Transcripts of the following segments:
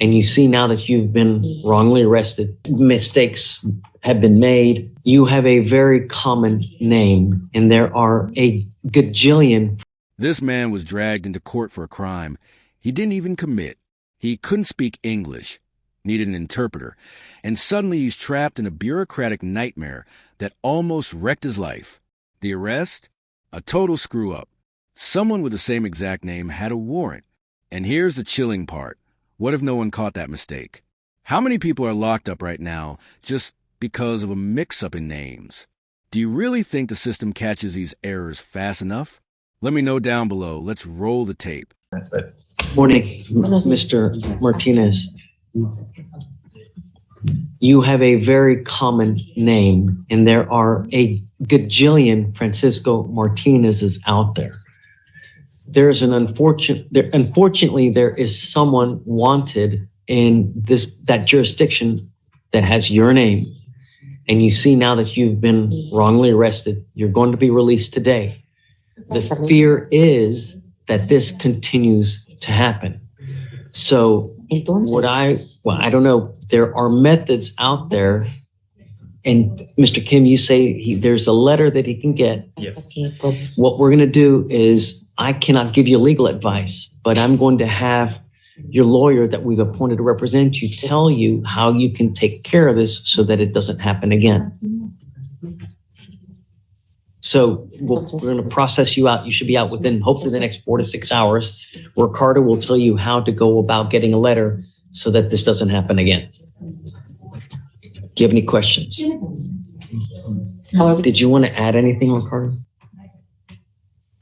and you see now that you've been wrongly arrested, mistakes have been made. You have a very common name, and there are a gajillion. This man was dragged into court for a crime he didn't even commit. He couldn't speak English, needed an interpreter, and suddenly he's trapped in a bureaucratic nightmare that almost wrecked his life. The arrest? A total screw-up. Someone with the same exact name had a warrant. And here's the chilling part. What if no one caught that mistake? How many people are locked up right now just because of a mix-up in names? Do you really think the system catches these errors fast enough? Let me know down below. Let's roll the tape. Morning, Mr. Martinez. You have a very common name, and there are a gajillion Francisco Martinezes out there. There's an unfortunately, there is someone wanted in that jurisdiction that has your name. And you see now that you've been wrongly arrested, you're going to be released today. The fear is that this continues to happen. So I don't know, there are methods out there. And Mr. Kim, you say there's a letter that he can get. Yes. What we're going to do is, I cannot give you legal advice, but I'm going to have your lawyer that we've appointed to represent you tell you how you can take care of this so that it doesn't happen again. So we're going to process you out. You should be out within hopefully the next 4 to 6 hours. Ricardo will tell you how to go about getting a letter so that this doesn't happen again. Do you have any questions? Did you want to add anything, Ricardo?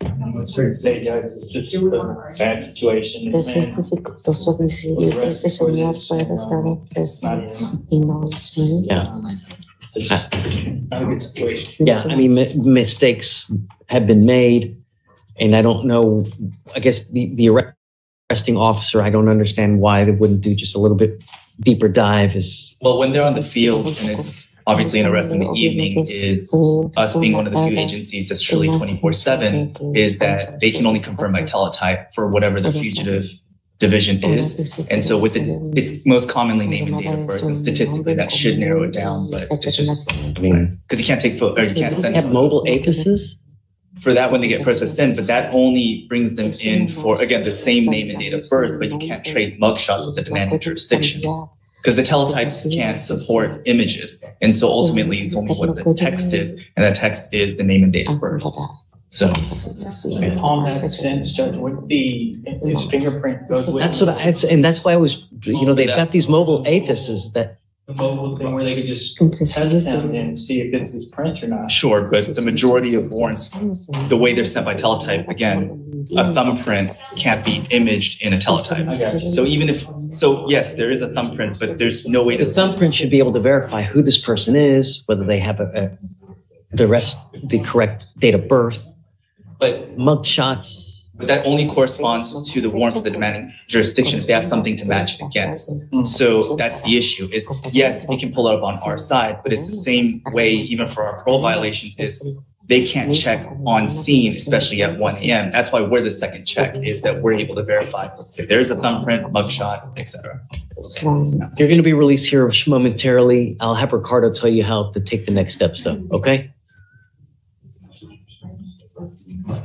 It's fair to say, Judge, it's just a bad situation. This man was arrested for this, not even- Yeah. It's not a good situation. Yeah, I mean, mistakes have been made, and I don't know, I guess the arresting officer, I don't understand why they wouldn't do just a little bit deeper dive. Well, when they're on the field and it's obviously an arrest in the evening, is us being one of the few agencies that's truly 24/7, is that they can only confirm by teletype for whatever the fugitive division is. And so with it's most commonly name and date of birth, and statistically that should narrow it down, but it's just, I mean, because you can't take photos, or you can't send Have mobile apices? for that when they get processed in, but that only brings them in for, again, the same name and date of birth, but you can't trade mugshots with the demanding jurisdiction. Because the teletypes can't support images. And so ultimately it's only what the text is, and that text is the name and date of birth. So If Tom had sense, Judge, would his fingerprint goes with That's what and that's why I was, they've got these mobile apices that. the mobile thing where they could just test him and see if it's his prints or not. sure, but the majority of warrants, the way they're sent by teletype, again, a thumbprint can't be imaged in a teletype. I got you. So yes, there is a thumbprint, but there's no way The to. thumbprint should be able to verify who this person is, whether they have the correct date of birth. But Mugshots. that only corresponds to the warrant of the demanding jurisdiction if they have something to match it against. So that's the issue is, yes, it can pull it up on our side, but it's the same way even for our parole violations is they can't check on scene, especially at 1 a.m. That's why we're the second check, is that we're able to verify if there's a thumbprint, mugshot, etc. You're going to be released here momentarily. I'll have Ricardo tell you how to take the next steps though, okay?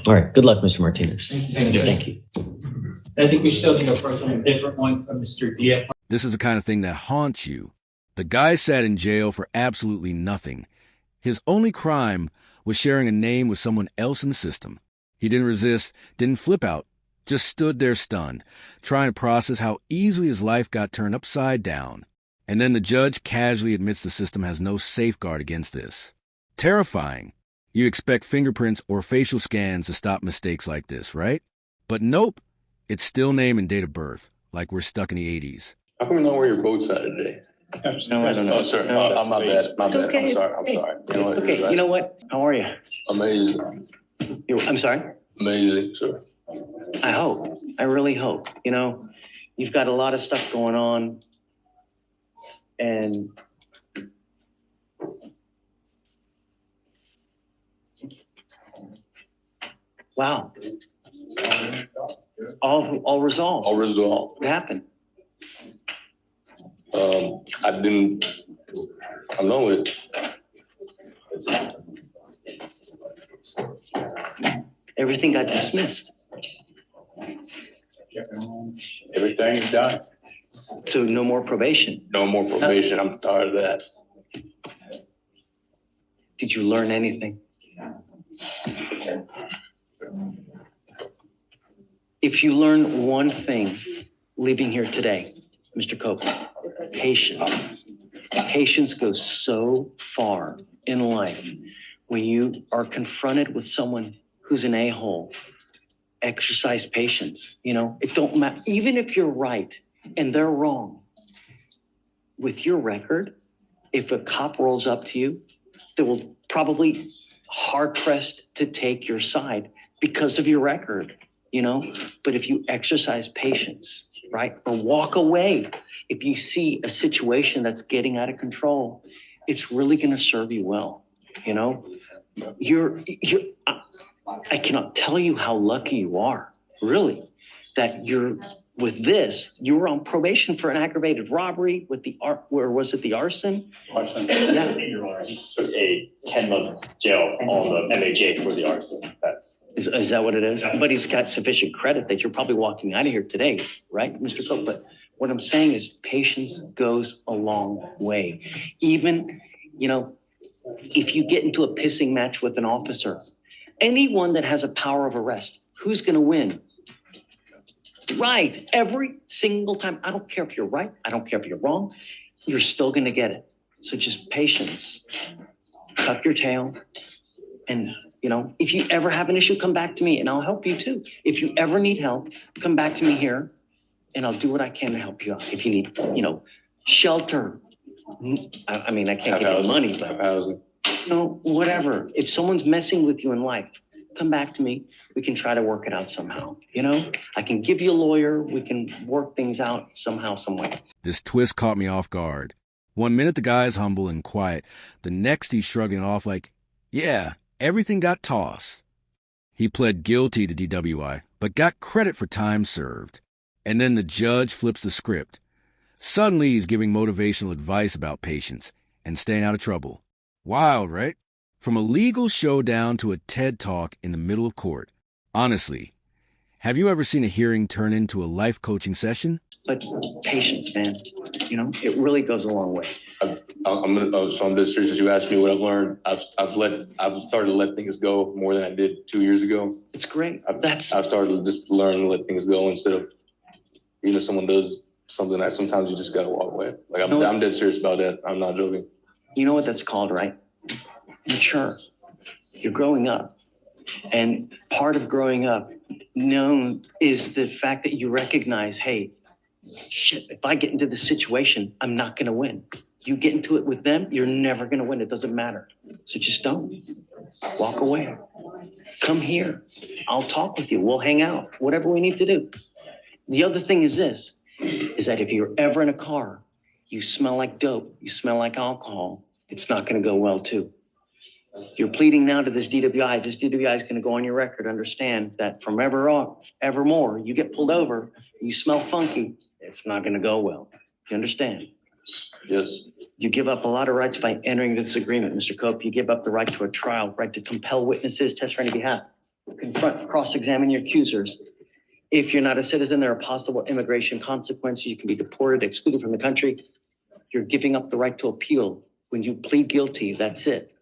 All right, good luck, Mr. Martinez. Thank you. I think we still need a different one from Mr. Diaz. This is the kind of thing that haunts you. The guy sat in jail for absolutely nothing. His only crime was sharing a name with someone else in the system. He didn't resist, didn't flip out, just stood there stunned, trying to process how easily his life got turned upside down. And then the judge casually admits the system has no safeguard against this. Terrifying. You expect fingerprints or facial scans to stop mistakes like this, right? But nope, it's still name and date of birth, like we're stuck in the 80s. How come you know where your boat's at today? No, I don't know. Oh, sorry. I'm my bad. My bad. okay. I'm sorry. I'm sorry. It's okay. You know what? How are you? Amazing. I'm sorry? Amazing, sir. I hope. I really hope. You've got a lot of stuff going on. And wow. All resolved. All resolved. What happened? I'm done with it. Everything got dismissed. Everything's done. So no more probation. No more probation. I'm tired of that. Did you learn anything? If you learn one thing leaving here today, Mr. Copeland, patience. Patience goes so far in life. When you are confronted with someone who's an a-hole, exercise patience. You know, it don't matter. Even if you're right and they're wrong, with your record, if a cop rolls up to you, they will probably hard-pressed to take your side because of your record, you know? But if you exercise patience, right, or walk away, if you see a situation that's getting out of control, it's really gonna serve you well, you know? I cannot tell you how lucky you are, really, that you're with this. You were on probation for an aggravated robbery with the where was it, the arson? Arson. Yeah. Your Honor, he took a 10-month jail on the MAJ for the arson. Is that what it is? But he's got sufficient credit that you're probably walking out of here today, right, Mr. Cook? But what I'm saying is patience goes a long way. Even, you know, if you get into a pissing match with an officer, anyone that has a power of arrest, who's going to win? Right. Every single time. I don't care if you're right. I don't care if you're wrong. You're still going to get it. So just patience. Tuck your tail. And, you know, if you ever have an issue, come back to me and I'll help you too. If you ever need help, come back to me here and I'll do what I can to help you out. If you need, you know, shelter. I mean, I can't give you money, but you know, whatever. If someone's messing with you in life, come back to me. We can try to work it out somehow. You know, I can give you a lawyer. We can work things out somehow, some way. This twist caught me off guard. 1 minute the guy's humble and quiet. The next he's shrugging off like, yeah, everything got tossed. He pled guilty to DWI, but got credit for time served. And then the judge flips the script. Suddenly he's giving motivational advice about patience and staying out of trouble. Wild, right? From a legal showdown to a TED Talk in the middle of court. Honestly, have you ever seen a hearing turn into a life coaching session? But patience, man, you know, it really goes a long way. So I'm just serious. You asked me what I've learned. I've started to let things go more than I did 2 years ago. It's great. I've started to just learn to let things go instead of, you know, someone does something that sometimes you just gotta walk away. Like I'm dead serious about that. I'm not joking. You know what that's called, right? Mature. You're growing up. And part of growing up known is the fact that you recognize, hey, shit, if I get into this situation, I'm not going to win. You get into it with them, you're never going to win. It doesn't matter. So just don't. Walk away. Come here. I'll talk with you. We'll hang out. Whatever we need to do. The other thing is this, is that if you're ever in a car, you smell like dope, you smell like alcohol, it's not going to go well too. You're pleading now to this DWI. This DWI is going to go on your record. Understand that from evermore, you get pulled over, you smell funky, it's not going to go well. You understand? Yes. You give up a lot of rights by entering this agreement, Mr. Cope. You give up the right to a trial, right to compel witnesses, testify on your behalf, confront, cross-examine your accusers. If you're not a citizen, there are possible immigration consequences. You can be deported, excluded from the country. You're giving up the right to appeal. When you plead guilty, that's it.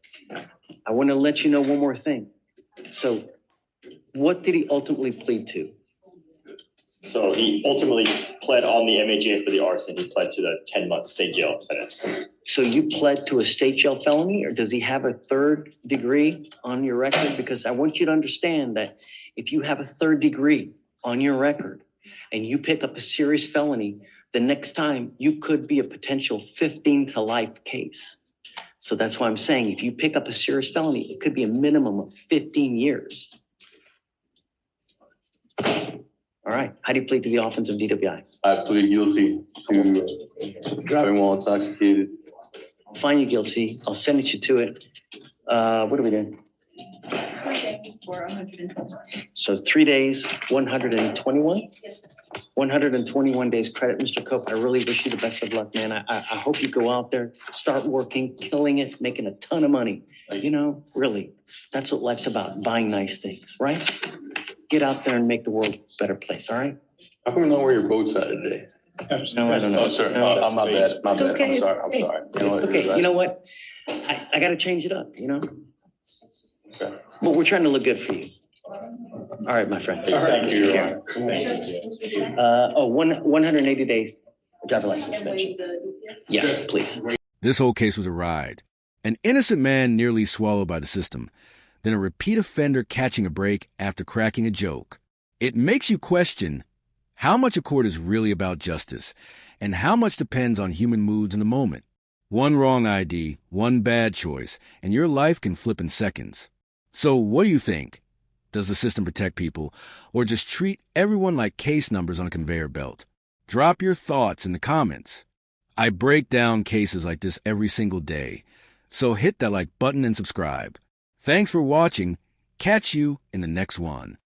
I want to let you know one more thing. So what did he ultimately plead to? So he ultimately pled on the MAJ for the arson. He pled to the 10-month state jail sentence. So you pled to a state jail felony, or does he have a third degree on your record? Because I want you to understand that if you have a third degree on your record and you pick up a serious felony, the next time you could be a potential 15 to life case. So that's why I'm saying if you pick up a serious felony, it could be a minimum of 15 years. All right. How do you plead to the offense of DWI? I plead guilty to driving while intoxicated. I'll find you guilty. I'll send you to it. What are we doing? 3 days for 120. So 3 days, 121? 121 days credit, Mr. Cope. I really wish you the best of luck, man. I hope you go out there, start working, killing it, making a ton of money. You know, really, that's what life's about, buying nice things, right? Get out there and make the world a better place, all right? How come you know where your boat's at today? No, I don't know. Oh, sir, No. I'm my bad. My It's bad. okay. I'm sorry. I'm Hey, sorry. It's okay. You know what? I got to change it up, you know? Okay. Well, we're trying to look good for you. All right, my friend. Thank you, Your Care. Honor. 180 days driver license suspension. Yeah, please. This whole case was a ride. An innocent man nearly swallowed by the system, then a repeat offender catching a break after cracking a joke. It makes you question how much a court is really about justice and how much depends on human moods in the moment. One wrong ID, one bad choice, and your life can flip in seconds. So what do you think? Does the system protect people or just treat everyone like case numbers on a conveyor belt? Drop your thoughts in the comments. I break down cases like this every single day, so hit that like button and subscribe. Thanks for watching. Catch you in the next one.